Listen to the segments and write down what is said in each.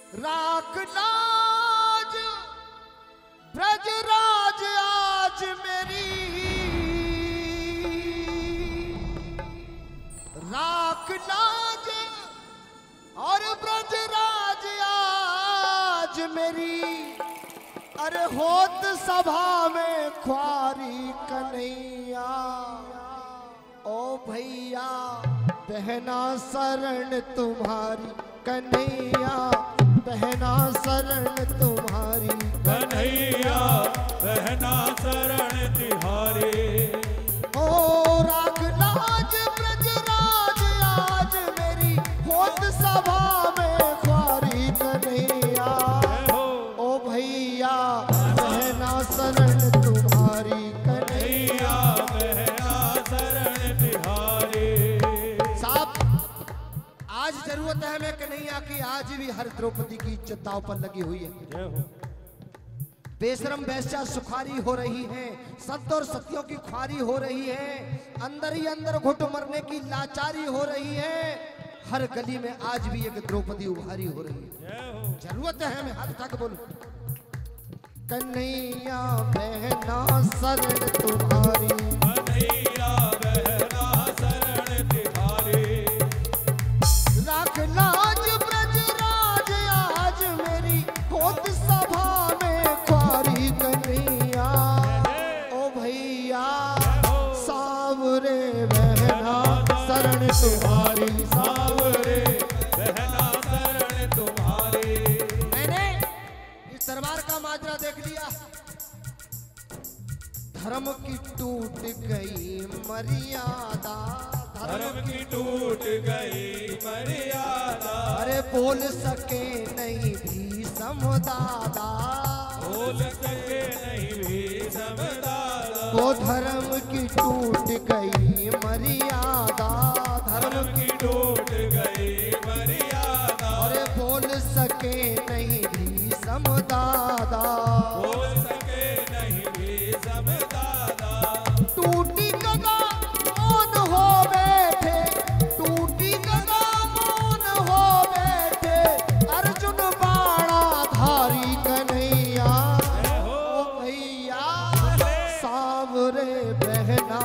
राख लाज ब्रजराज आज मेरी, राख लाज और ब्रजराज आज मेरी। अरे होत सभा में ख्वारी कन्हैया, ओ भैया बहना शरण तुम्हारी कन्हैया, बहना शरण तुम्हारी कन्हैया, बहना शरण तिहारी। ओ राख लाज ब्रजराज आज मेरी, होत सभा में ख्वारी कन्हैया, ओ भैया बहना शरण तुम्हारी कन्हैया, बहना शरण तिहारी। साहब आज जरूरत है हमें कन्हैया की, आज भी हर द्रौपदी की इज्जत दांव पर लगी हुई है। बेशरम बेश्या सुखारी हो रही है, सत्य और सत्यों की ख्वारी हो रही है, अंदर ही अंदर घुट मरने की लाचारी हो रही है। हर गली में आज भी एक द्रौपदी उभारी हो रही है। जरूरत है हमें हाथ उठा के बोलो, कन्हैया बहना शरण तुम्हारी, कन्हैया बहना शरण तिहारी। राख लाज ब्रजराज आज मेरी, होत सभा में ख्वारी कन्हैया, ओ भैया सावरे बहना शरण तुम्हारी, सावरे बहना शरण तुम्हारी। मैंने इस दरबार का माजरा देख लिया, धर्म की टूट गई मर्यादा, धर्म की टूट गई मर्यादा। अरे बोल सके नहीं भी समदादा, बोल सके नहीं भी समदादा। वो धर्म की टूट गई मर्यादा, धर्म की टूट गई मर्यादा। अरे बोल सके नहीं भी समदादा, बोल सके नहीं भी समदादा। टूटी गगा मौन हो बैठे, टूटी गगा मौन हो बैठे, अर्जुन बाणा धारी कन्हैया, ओ भैया सावरे बहना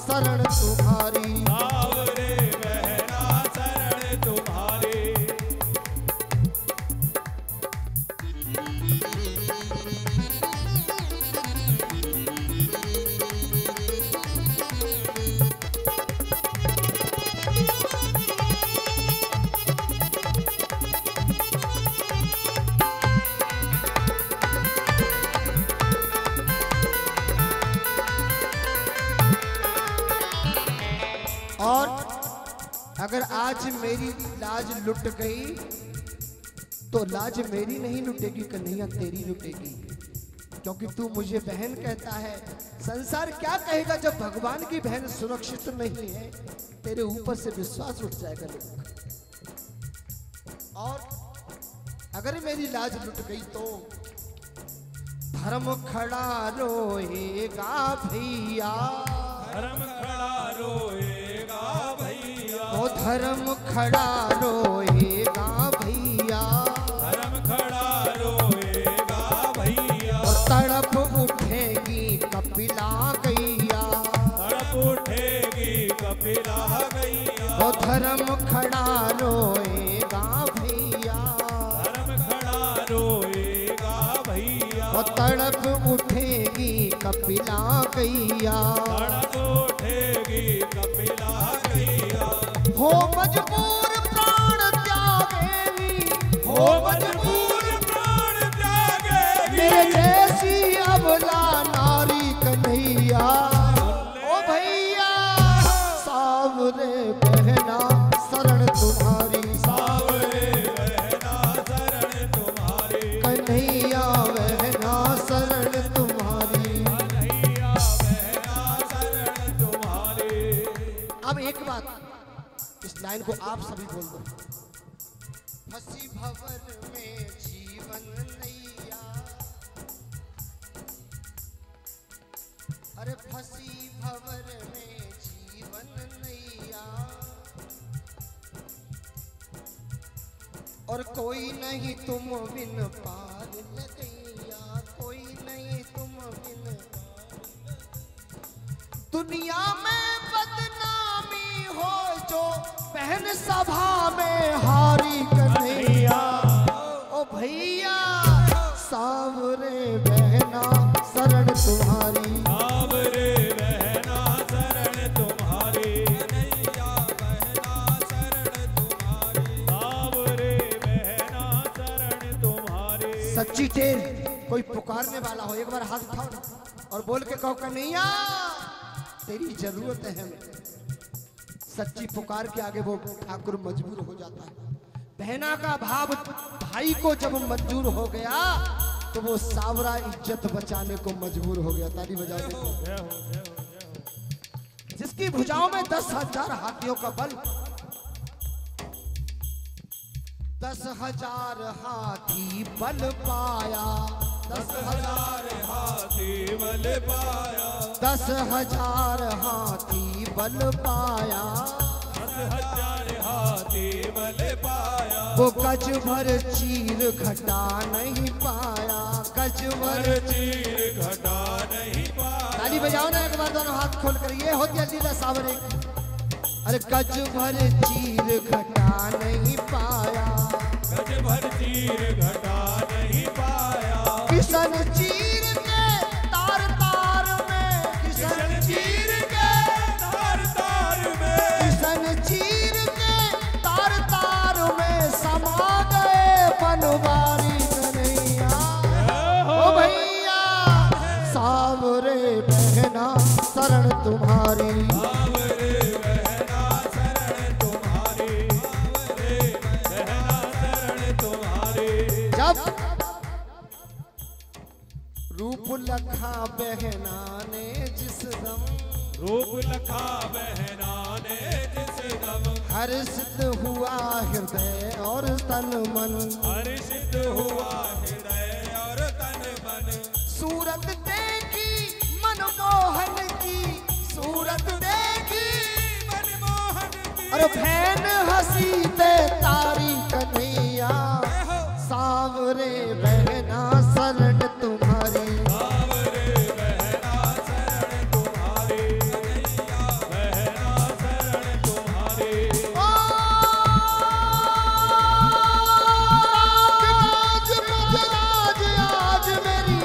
शरण तुम्हारी, सावरे बहना शरण तुम्हारी। और अगर आज मेरी लाज लुट गई तो लाज मेरी नहीं लुटेगी कन्हैया, तेरी लुटेगी, क्योंकि तू मुझे बहन कहता है। संसार क्या कहेगा जब भगवान की बहन सुरक्षित नहीं है, तेरे ऊपर से विश्वास उठ जाएगा लोग। और अगर मेरी लाज लुट गई तो धर्म खड़ा रोएगा भैया, धर्म खड़ा रोएगा भैया। ओ धर्म खड़ा रोएगा भैया, धर्म खड़ा रोएगा भैया। और तड़प उठेगी कपिला गैया, तड़प उठेगी कपिला गैया। ओ धर्म खड़ा रोएगा भैया, धर्म खड़ा रोएगा भैया। और तड़प उठेगी कपिला गैया, तड़प उठेगी कपिला गैया। हो मजबूर प्राण त्यागेगी, हो मजबूर प्राण त्यागेगी। मेरे जैसी अबला नारी कन्हैया, ओ भैया सावरे बहना शरण तुम्हारी, सावरे बहना शरण तुम्हारी। कन्हैया बहना शरण तुम्हारी। कन्हैया बहना शरण तुम्हारी। अब एक बात, इस लाइन को आप सभी बोल दो, फंसी भंवर में जीवन नैया, अरे फंसी भंवर में जीवन नैया, और कोई नहीं तुम बिन पार लगैया, कोई नहीं तुम बिन। दुनिया में बदनामी हो जो बहन सभा में हारी कन्हैया। ओ भैया सावरे बहना शरण तुम्हारी, सावरे बहना शरण तुम्हारी, कन्हैया बहना शरण तुम्हारी, सावरे बहना शरण तुम्हारी। सच्ची टेल कोई पुकारने वाला हो एक बार हाथ उठाओ ना और बोल के कहो कन्हैया तेरी जरूरत है हमें। सच्ची पुकार के आगे वो ठाकुर मजबूर हो जाता है। बहना का भाव भाई को जब मंजूर हो गया तो वो सावरा इज्जत बचाने को मजबूर हो गया। ताली बजाओ देखो। जिसकी भुजाओं में 10,000 हाथियों का बल, 10,000 हाथी बल पाया, 10,000 हाथी बल पाया, 10,000 हाथी बल पाया, 10,000 हाथी बल पाया। वो गज भर चीर घटा नहीं पाया, गज भर चीर घटा नहीं पाया। ताली बजाओ ना एक बार दोनों हाथ खोल कर। ये होती है लीला सावरे की। अरे गज भर चीर घटा नहीं पाया, गज भर चीर घटा नहीं पाया। किशन चीर के तार तार में, किशन चीर के तार तार में, किशन चीर के तार तार में समा गए बनवारी कन्हैया। ओ भैया सावरे बहना शरण तुम्हारी, सावरे बहना शरण तुम्हारी, सावरे बहना शरण तुम्हारी। जब रूप लखा बहना ने जिस दम, रूप लखा बहना ने जिस दम, हर्षित हुआ हृदय और तन मन, हर्षित हुआ हृदय और तन मन। सूरत देखी मनमोहन की, सूरत देखी मनमोहन की, और बहन हंसी ते तारी कन्हैया। सावरे बहना शरण तुम्हारी, सावरे बहना शरण तुम्हारी, कन्हैया बहना शरण तुम्हारी। ओ राज आज मेरी,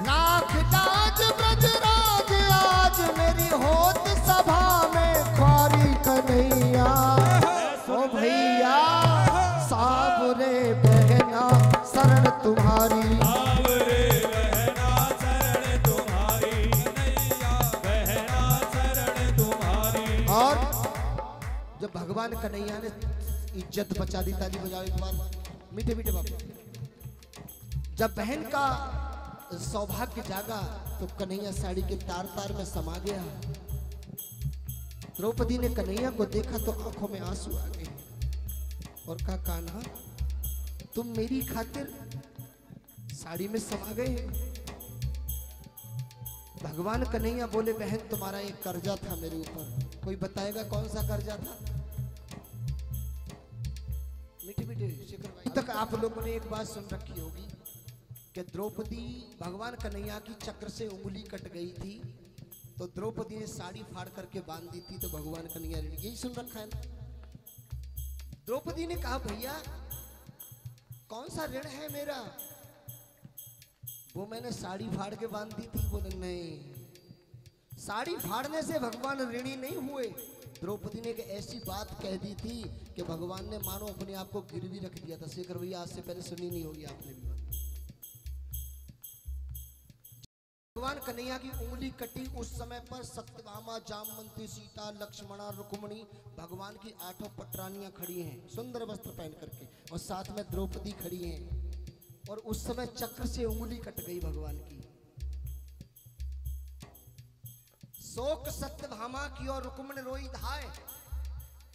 लाख लाज ब्रजराज आज मेरी होत सभा में ख्वारी कन्हैया। ओ भैया सावरे बहना शरण तुम्हारी, सावरे बहना शरण तुम्हारी, कन्हैया बहना शरण तुम्हारी। और जब भगवान कन्हैया ने इज्जत बचा दी, ताली बजाओ एक बार मीठे मीठे बाबू। जब बहन का सौभाग्य जागा तो कन्हैया साड़ी के तार तार में समा गया। द्रौपदी ने कन्हैया को देखा तो आंखों में आंसू आ गए और कहा कान्हा तुम मेरी खातिर साड़ी में समा गए। भगवान कन्हैया बोले बहन तुम्हारा एक कर्जा था मेरे ऊपर, कोई बताएगा कौन सा कर्जा था? मीठे मीठे शेखर भाई, तक आप लोगों ने एक बात सुन रखी होगी कि द्रौपदी भगवान कन्हैया की चक्र से उंगली कट गई थी तो द्रौपदी ने साड़ी फाड़ करके बांध दी थी तो भगवान कन्हैया ऋण, यही सुन रखा है ना। द्रौपदी ने कहा भैया कौन सा ऋण है मेरा? वो मैंने साड़ी फाड़ के बांध दी थी। बोले नहीं, साड़ी फाड़ने से भगवान ऋणी नहीं हुए। द्रौपदी ने एक ऐसी बात कह दी थी कि भगवान ने मानो अपने आप को गिरवी रख दिया था। शेखर भैया आज से पहले सुनी नहीं होगी आपने भी बात। भगवान कन्हैया की उंगली कटी उस समय पर सत्यभामा, जामवंती, सीता, लक्ष्मणा, रुक्मणी भगवान की 8 पटरानियां खड़ी हैं सुंदर वस्त्र पहन करके और साथ में द्रौपदी खड़ी हैं और उस समय चक्र से उंगली कट गई भगवान की। शोक सत्यभामा की और रुक्मणी रोई धाय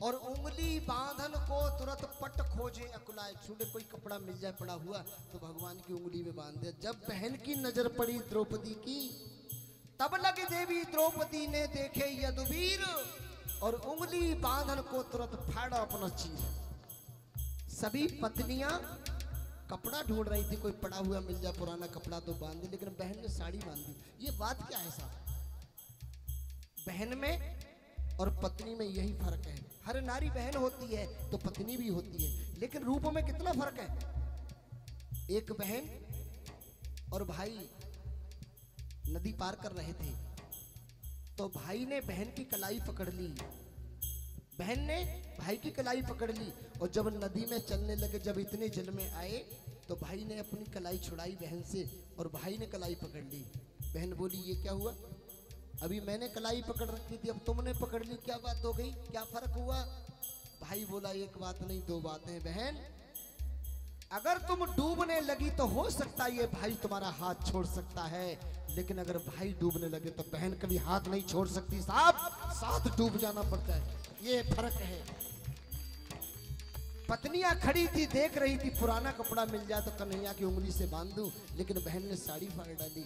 और उंगली बांधन को तुरंत पट खोजे अकुलाए। छूटे कोई कपड़ा मिल जाए पड़ा हुआ तो भगवान की उंगली में बांध दे। जब बहन की नजर पड़ी द्रौपदी की तब लगी देवी द्रौपदी ने देखे यदुवीर और उंगली बांधन को तुरंत फाड़ा अपना चीर। सभी पत्नियां कपड़ा ढूंढ रही थी, कोई पड़ा हुआ मिल जाए पुराना कपड़ा तो बांध दी, लेकिन बहन ने साड़ी बांध दी। ये बात क्या है साहब? बहन में और पत्नी में यही फर्क है। हर नारी बहन होती है तो पत्नी भी होती है, लेकिन रूपों में कितना फर्क है। एक बहन और भाई नदी पार कर रहे थे, तो भाई ने बहन की कलाई पकड़ ली, बहन ने भाई की कलाई पकड़ ली, और जब नदी में चलने लगे, जब इतने जल में आए, तो भाई ने अपनी कलाई छुड़ाई बहन से और भाई ने कलाई पकड़ ली। बहन बोली ये क्या हुआ? अभी मैंने कलाई पकड़ रखी थी, अब तुमने पकड़ ली, क्या बात हो गई, क्या फर्क हुआ? भाई बोला एक बात नहीं दो बातें बहन, अगर तुम डूबने लगी तो हो सकता है ये भाई तुम्हारा हाथ छोड़ सकता है, लेकिन अगर भाई डूबने लगे तो बहन कभी हाथ नहीं छोड़ सकती साहब, साथ डूब जाना पड़ता है, ये फर्क है। पत्नियां खड़ी थी, देख रही थी पुराना कपड़ा मिल जाए तो कन्हैया की उंगली से बांध दूं, लेकिन बहन ने साड़ी फाड़ डाली।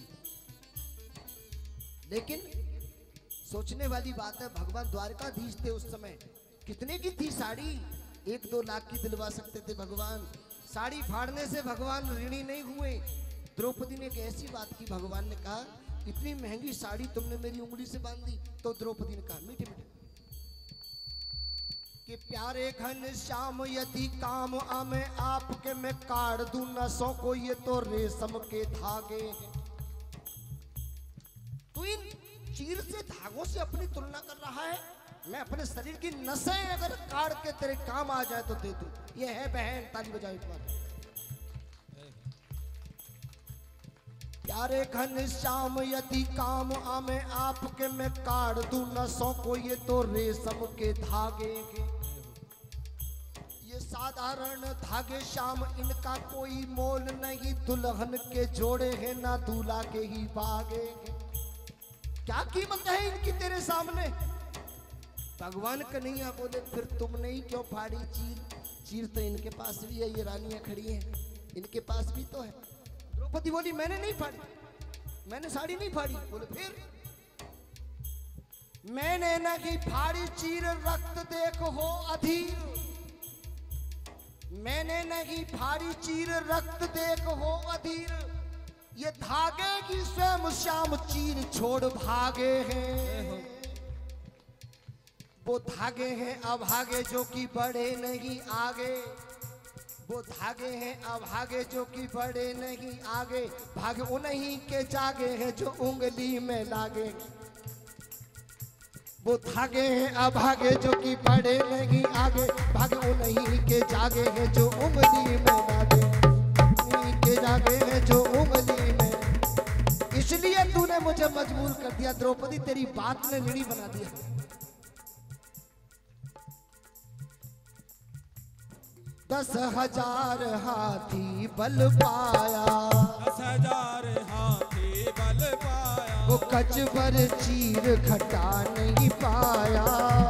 लेकिन सोचने वाली बात है, भगवान द्वारकाधीश थे उस समय, कितने की थी साड़ी? 1-2 लाख की दिलवा सकते थे भगवान। साड़ी फाड़ने से भगवान ऋणी नहीं हुए। द्रौपदी ने एक ऐसी बात की, भगवान ने कहा इतनी महंगी साड़ी तुमने मेरी उंगली से बांध दी। तो द्रौपदी ने कहा मीठे मीठे कि प्यारे घन श्याम यदि काम आमे आपके मैं काट दूं नसों को, ये तो रेशम के धागे। तू इन चीर से धागों से अपनी तुलना कर रहा है? मैं अपने शरीर की नसें अगर काट के तेरे काम आ जाए तो दे दूं। ये है बहन, ताली बजाओ एक बार। प्यारे घन श्याम यदि काम आमे आपके मैं काट दूं नसों को, ये तो रेशम के धागे। ये साधारण धागे श्याम, इनका कोई मोल नहीं, दुल्हन के जोड़े हैं ना दूल्हा के ही बागे। क्या कीमत है इनकी तेरे सामने? भगवान कन्हैया बोले फिर तुमने ही क्यों फाड़ी चीर? चीर तो इनके पास भी है, ये रानियां खड़ी हैं, इनके पास भी तो है। द्रौपदी बोली मैंने नहीं फाड़ी, मैंने साड़ी नहीं फाड़ी। बोले फिर? मैंने नहीं फाड़ी चीर, रक्त देखो हो अधीर। मैंने नहीं फाड़ी चीर, रक्त देखो हो अधीर। ये धागे की स्वयं श्याम चीर छोड़ भागे हैं। वो धागे हैं अभागे जो कि बढ़े नहीं आगे। वो धागे हैं अभागे जो कि बढ़े नहीं आगे। भाग उन्हीं के जागे हैं जो उंगली में लागे। वो धागे हैं अभागे जो कि बढ़े नहीं आगे। भाग उन्हीं के जागे हैं जो उंगली में लागे। उन्हीं के जागे हैं जो उंगली में। इसलिए तूने मुझे मजबूर कर दिया द्रौपदी, तेरी बात ने ऋणी बना दिया। 10,000 हाथी बल पाया। 10,000 हाथी बल पाया। वो कचभर चीर घटा नहीं पाया।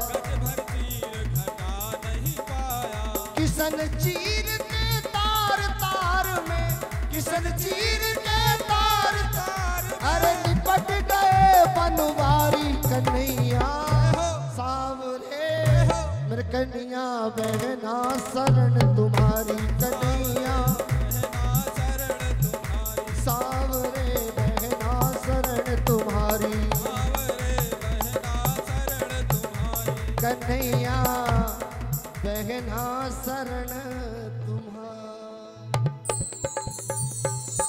कचभर चीर घटा नहीं पाया। किसन चीर के तार तार में, किसन चीर के तार तार, अरे निपट गए बनवारी कन्हैया सावरे। मेरे कन्हैया बहना शरण तुम्हारी, कन्हैया शरण तुम्हारी। सावरे बहना शरण तुम्हारी, शरण तुम्हारी। कन्हैया बहना शरण